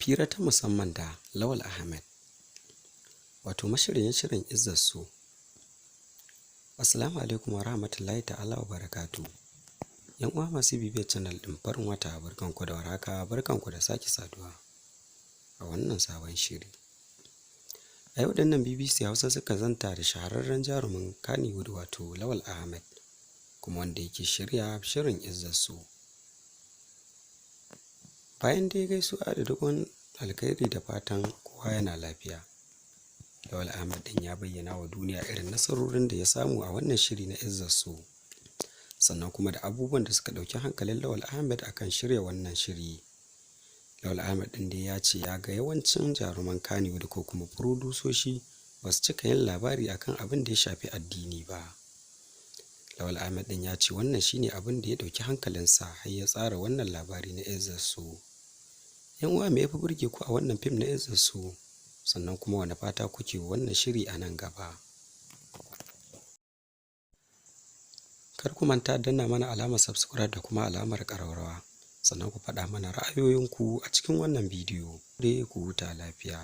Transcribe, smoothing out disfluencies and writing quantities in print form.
Fira ta musamman da Lawal Ahmed, wato mashiryin shirin Izzar So. Assalamu alaikum wa rahmatullahi ta'ala wa barakatu. Yan uwa masu bibiyar channel ɗin farin wata, barkanku da warhaka, barkanku da sake saduwa a wannan sabon shiri. A yau dinnan BBC Hausa suka zanta da shahararren jarumin Kannywood wato Lawal Ahmed, kuma wanda yake shirya shirin Izzar So. Bayan dai gaisuwa da dukkan alkhairi da fatan kowa yana lafiya, Lawal Ahmed din ya bayyana wa duniya irin nasarorin da ya samu a wannan shiri na Izzar So, sannan kuma da abubuwan da suka ɗauki hankalin Lawal Ahmed akan shirya wannan shiri. Lawal Ahmed din dai ya ce ya ga yawancin jaruman Kannywood ko kuma furodusoshi ba su cika yin labari akan abin da ya shafi addini ba. Lawal Ahmed din ya ce wannan shine abin da ya ɗauki hankalinsa har ya tsara wannan labari na Izzar So. Yan uwa, me yafi burge ku a wannan fim na Izzar So? Sannan kuma wani fata kuke wannan shiri a nan gaba? Kar ku manta danna mana alamar subscribe da kuma alamar ƙararrawa, sannan ku faɗa mana ra'ayoyinku a cikin wannan bidiyo. Dai ku huta lafiya.